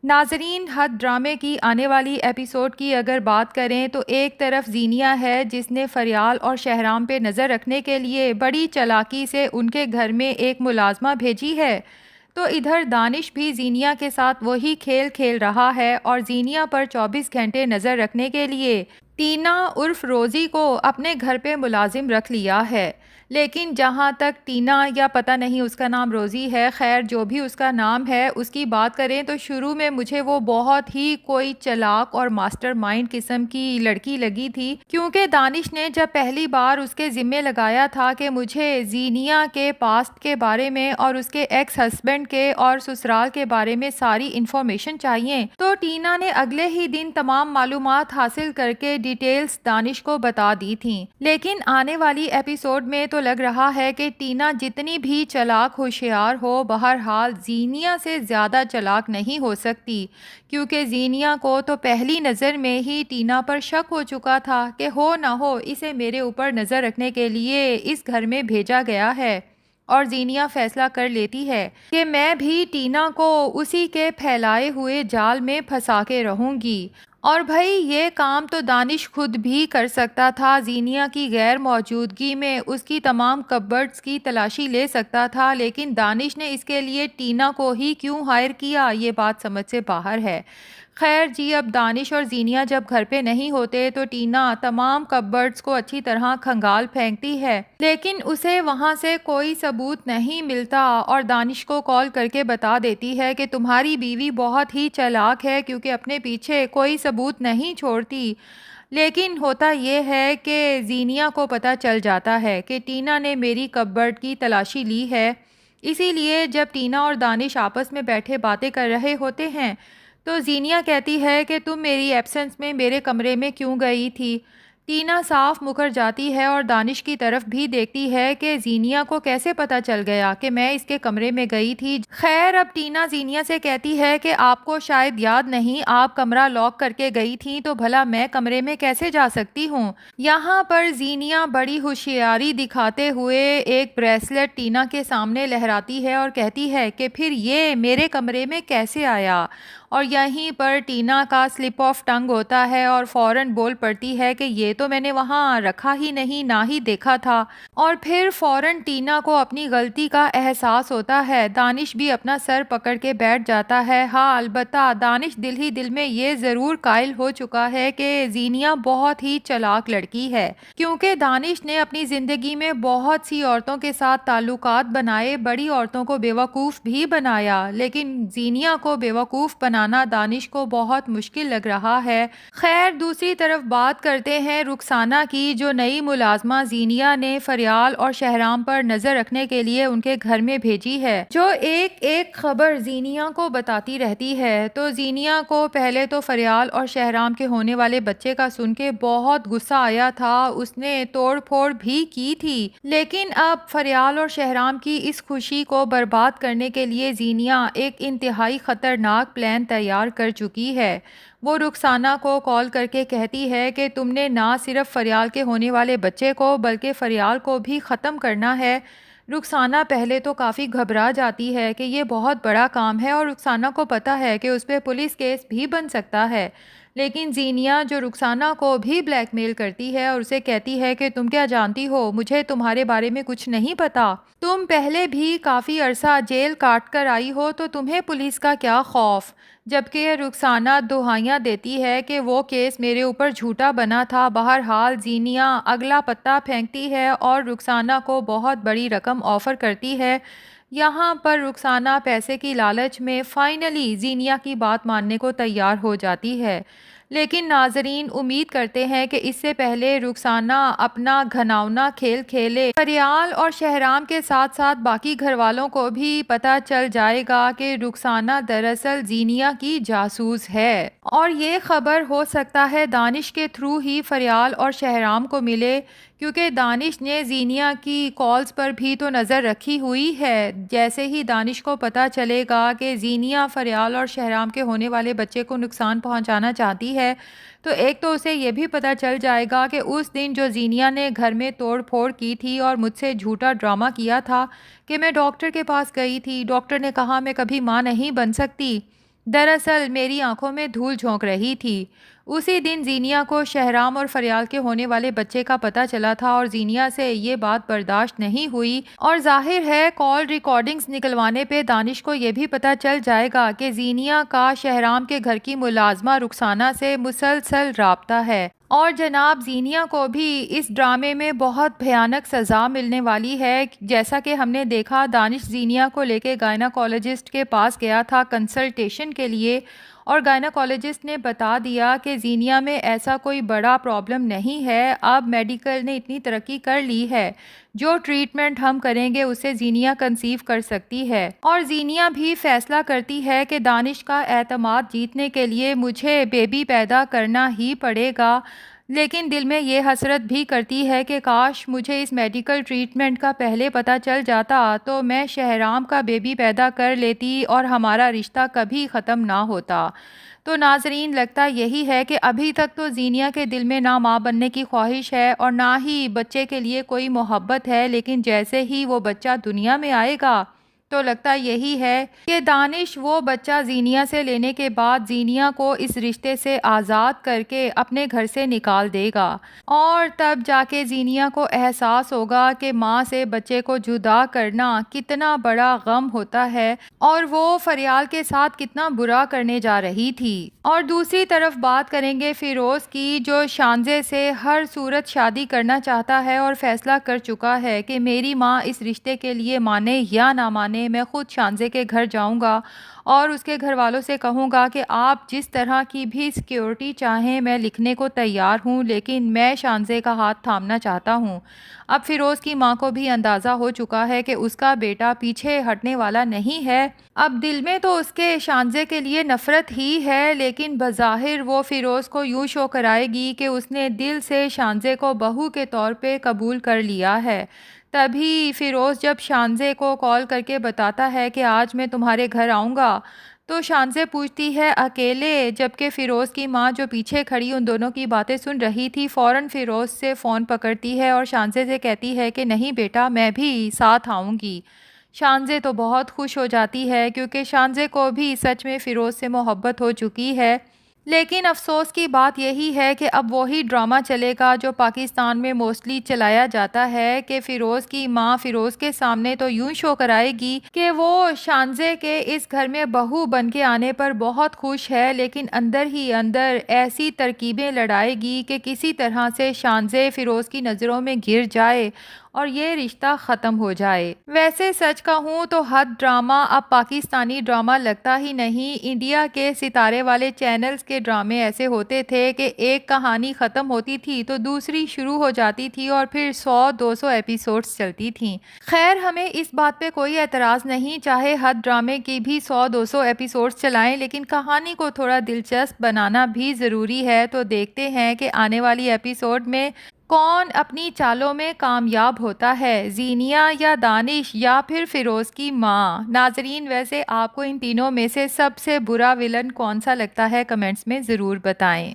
नाज़रीन, हद ड्रामे की आने वाली एपिसोड की अगर बात करें तो एक तरफ ज़ीनिया है जिसने फ़रियाल और शहराम पे नज़र रखने के लिए बड़ी चालाकी से उनके घर में एक मुलाज़मा भेजी है। तो इधर दानिश भी ज़ीनिया के साथ वही खेल खेल रहा है और ज़ीनिया पर 24 घंटे नज़र रखने के लिए टीना उर्फ रोज़ी को अपने घर पे मुलाजिम रख लिया है। लेकिन जहाँ तक टीना, या पता नहीं उसका नाम रोज़ी है, खैर जो भी उसका नाम है, उसकी बात करें तो शुरू में मुझे वो बहुत ही कोई चालाक और मास्टरमाइंड किस्म की लड़की लगी थी, क्योंकि दानिश ने जब पहली बार उसके ज़िम्मे लगाया था कि मुझे ज़ीनिया के पास्ट के बारे में और उसके एक्स हस्बैंड के और ससुराल के बारे में सारी इन्फॉर्मेशन चाहिए, तो टीना ने अगले ही दिन तमाम मालूमात हासिल करके डिटेल्स दानिश को बता दी थी। लेकिन आने वाली एपिसोड में तो लग रहा है कि टीना जितनी भी चालाक होशियार हो, बहरहाल ज़ीनिया से ज़्यादा चालाक नहीं हो सकती, क्योंकि ज़ीनिया को तो पहली नज़र में ही टीना पर शक हो चुका था कि हो ना हो इसे मेरे ऊपर नज़र रखने के लिए इस घर में भेजा गया है। और ज़ीनिया फैसला कर लेती है कि मैं भी टीना को उसी के फैलाए हुए जाल में फंसा के रहूँगी। और भाई, ये काम तो दानिश खुद भी कर सकता था, ज़ीनिया की गैर मौजूदगी में उसकी तमाम कबर्ड्स की तलाशी ले सकता था, लेकिन दानिश ने इसके लिए टीना को ही क्यों हायर किया, ये बात समझ से बाहर है। खैर जी, अब दानिश और ज़ीनिया जब घर पे नहीं होते तो टीना तमाम कबर्ड्स को अच्छी तरह खंगाल फेंकती है, लेकिन उसे वहाँ से कोई सबूत नहीं मिलता और दानिश को कॉल करके बता देती है कि तुम्हारी बीवी बहुत ही चालाक है, क्योंकि अपने पीछे कोई सबूत नहीं छोड़ती। लेकिन होता यह है कि ज़ीनिया को पता चल जाता है कि टीना ने मेरी कबर्ड की तलाशी ली है। इसीलिए जब टीना और दानिश आपस में बैठे बातें कर रहे होते हैं, तो ज़ीनिया कहती है कि तुम मेरी एब्सेंस में मेरे कमरे में क्यों गई थी। टीना साफ मुकर जाती है और दानिश की तरफ भी देखती है कि ज़ीनिया को कैसे पता चल गया कि मैं इसके कमरे में गई थी। खैर, अब टीना ज़ीनिया से कहती है कि आपको शायद याद नहीं, आप कमरा लॉक करके गई थी, तो भला मैं कमरे में कैसे जा सकती हूँ। यहाँ पर ज़ीनिया बड़ी होशियारी दिखाते हुए एक ब्रेसलेट टीना के सामने लहराती है और कहती है कि फिर ये मेरे कमरे में कैसे आया। और यहीं पर टीना का स्लिप ऑफ टंग होता है और फ़ौरन बोल पड़ती है कि ये तो मैंने वहाँ रखा ही नहीं, ना ही देखा था। और फिर फ़ौरन टीना को अपनी गलती का एहसास होता है। दानिश भी अपना सर पकड़ के बैठ जाता है। हाँ, अलबत्ता दानिश दिल ही दिल में ये ज़रूर कायल हो चुका है कि ज़ीनिया बहुत ही चालाक लड़की है, क्योंकि दानिश ने अपनी ज़िंदगी में बहुत सी औरतों के साथ ताल्लुकात बनाए, बड़ी औरतों को बेवकूफ़ भी बनाया, लेकिन ज़ीनिया को बेवकूफ़ बनाना दानिश को बहुत मुश्किल लग रहा है। खैर, दूसरी तरफ बात करते हैं रुखसाना की, जो नई मुलाजमा ज़ीनिया ने फरियाल और शहराम पर नज़र रखने के लिए उनके घर में भेजी है, जो एक एक खबर ज़ीनिया को बताती रहती है। तो ज़ीनिया को पहले तो फरियाल और शहराम के होने वाले बच्चे का सुन के बहुत गुस्सा आया था, उसने तोड़ फोड़ भी की थी, लेकिन अब फरियाल और शहराम की इस खुशी को बर्बाद करने के लिए ज़ीनिया एक इंतहाई ख़तरनाक प्लान तैयार कर चुकी है। वो रुखसाना को कॉल करके कहती है कि तुमने ना सिर्फ फरियाल के होने वाले बच्चे को बल्कि फरियाल को भी ख़त्म करना है। रुखसाना पहले तो काफ़ी घबरा जाती है कि ये बहुत बड़ा काम है और रुखसाना को पता है कि उस पर पुलिस केस भी बन सकता है, लेकिन ज़ीनिया जो रुखसाना को भी ब्लैकमेल करती है और उसे कहती है कि तुम क्या जानती हो, मुझे तुम्हारे बारे में कुछ नहीं पता, तुम पहले भी काफ़ी अरसा जेल काट कर आई हो, तो तुम्हें पुलिस का क्या खौफ। जबकि रुखसाना दुहाइयाँ देती है कि वो केस मेरे ऊपर झूठा बना था। बहरहाल ज़ीनिया अगला पत्ता फेंकती है और रुखसाना को बहुत बड़ी रकम ऑफ़र करती है। यहाँ पर रुखसाना पैसे की लालच में फ़ाइनली ज़ीनिया की बात मानने को तैयार हो जाती है, लेकिन नाजरीन उम्मीद करते हैं कि इससे पहले रुखसाना अपना घनावना खेल खेले, फरियाल और शहराम के साथ साथ बाकी घर वालों को भी पता चल जाएगा कि रुखसाना दरअसल ज़ीनिया की जासूस है। और ये खबर हो सकता है दानिश के थ्रू ही फरियाल और शहराम को मिले, क्योंकि दानिश ने ज़ीनिया की कॉल्स पर भी तो नज़र रखी हुई है। जैसे ही दानिश को पता चलेगा कि ज़ीनिया फरियाल और शहराम के होने वाले बच्चे को नुकसान पहुंचाना चाहती है, तो एक तो उसे ये भी पता चल जाएगा कि उस दिन जो ज़ीनिया ने घर में तोड़ फोड़ की थी और मुझसे झूठा ड्रामा किया था कि मैं डॉक्टर के पास गई थी, डॉक्टर ने कहा मैं कभी माँ नहीं बन सकती, दरअसल मेरी आंखों में धूल झोंक रही थी। उसी दिन जीनिया को शहराम और फरियाल के होने वाले बच्चे का पता चला था और जीनिया से ये बात बर्दाश्त नहीं हुई और जाहिर है कॉल रिकॉर्डिंग्स निकलवाने पे दानिश को ये भी पता चल जाएगा कि जीनिया का शहराम के घर की मुलाजमा रुखसाना से मुसलसल राब्ता है। और जनाब जीनिया को भी इस ड्रामे में बहुत भयानक सज़ा मिलने वाली है। जैसा कि हमने देखा, दानिश जीनिया को लेके गायनाकोलॉजिस्ट के पास गया था कंसल्टेशन के लिए और गायनाकोलॉजिस्ट ने बता दिया कि जीनिया में ऐसा कोई बड़ा प्रॉब्लम नहीं है। अब मेडिकल ने इतनी तरक्की कर ली है, जो ट्रीटमेंट हम करेंगे उससे जीनिया कंसीव कर सकती है। और जीनिया भी फैसला करती है कि दानिश का एतमाद जीतने के लिए मुझे बेबी पैदा करना ही पड़ेगा, लेकिन दिल में ये हसरत भी करती है कि काश मुझे इस मेडिकल ट्रीटमेंट का पहले पता चल जाता तो मैं शहराम का बेबी पैदा कर लेती और हमारा रिश्ता कभी ख़त्म ना होता। तो नाजरीन, लगता यही है कि अभी तक तो जीनिया के दिल में ना माँ बनने की ख्वाहिश है और ना ही बच्चे के लिए कोई मोहब्बत है, लेकिन जैसे ही वो बच्चा दुनिया में आएगा तो लगता यही है कि दानिश वो बच्चा जीनिया से लेने के बाद जीनिया को इस रिश्ते से आज़ाद करके अपने घर से निकाल देगा और तब जाके जीनिया को एहसास होगा कि माँ से बच्चे को जुदा करना कितना बड़ा गम होता है और वो फरियाल के साथ कितना बुरा करने जा रही थी। और दूसरी तरफ बात करेंगे फ़िरोज़ की, जो शानज़े से हर सूरत शादी करना चाहता है और फैसला कर चुका है कि मेरी माँ इस रिश्ते के लिए माने या ना माने, मैं खुद शानज़े के घर जाऊंगा और उसके घर वालों से कहूँगा कि आप जिस तरह की भी सिक्योरिटी चाहें मैं लिखने को तैयार हूँ, लेकिन मैं शानज़े का हाथ थामना चाहता हूँ। अब फ़िरोज़ की माँ को भी अंदाज़ा हो चुका है कि उसका बेटा पीछे हटने वाला नहीं है। अब दिल में तो उसके शानज़े के लिए नफ़रत ही है, लेकिन बज़ाहिर वो फ़िरोज़ को यूँ शो कराएगी कि उसने दिल से शानज़े को बहू के तौर पे कबूल कर लिया है। तभी फ़िरोज़ जब शानज़े को कॉल करके बताता है कि आज मैं तुम्हारे घर आऊँगा, तो शानज़े पूछती है अकेले, जबकि फ़िरोज़ की माँ जो पीछे खड़ी उन दोनों की बातें सुन रही थी फ़ौरन फ़िरोज़ से फ़ोन पकड़ती है और शानज़े से कहती है कि नहीं बेटा, मैं भी साथ आऊँगी। शानज़े तो बहुत खुश हो जाती है क्योंकि शानज़े को भी सच में फ़िरोज़ से मोहब्बत हो चुकी है। लेकिन अफ़सोस की बात यही है कि अब वही ड्रामा चलेगा जो पाकिस्तान में मोस्टली चलाया जाता है कि फ़िरोज़ की माँ फ़िरोज़ के सामने तो यूँ शो कराएगी कि वो शानज़े के इस घर में बहू बन के आने पर बहुत खुश है, लेकिन अंदर ही अंदर ऐसी तरकीबें लड़ाएगी कि किसी तरह से शानज़े फ़िरोज़ की नज़रों में गिर जाए और ये रिश्ता ख़त्म हो जाए। वैसे सच कहूँ तो हद ड्रामा अब पाकिस्तानी ड्रामा लगता ही नहीं। इंडिया के सितारे वाले चैनल्स के ड्रामे ऐसे होते थे कि एक कहानी ख़त्म होती थी तो दूसरी शुरू हो जाती थी और फिर 100-200 एपिसोड्स चलती थीं। खैर, हमें इस बात पे कोई एतराज़ नहीं, चाहे हद ड्रामे की भी 100-200 एपिसोड्स चलाएं, लेकिन कहानी को थोड़ा दिलचस्प बनाना भी ज़रूरी है। तो देखते हैं कि आने वाली एपिसोड में कौन अपनी चालों में कामयाब होता है, जीनिया या दानिश या फिर फ़िरोज़ की माँ। नाजरीन, वैसे आपको इन तीनों में से सबसे बुरा विलन कौन सा लगता है, कमेंट्स में ज़रूर बताएं।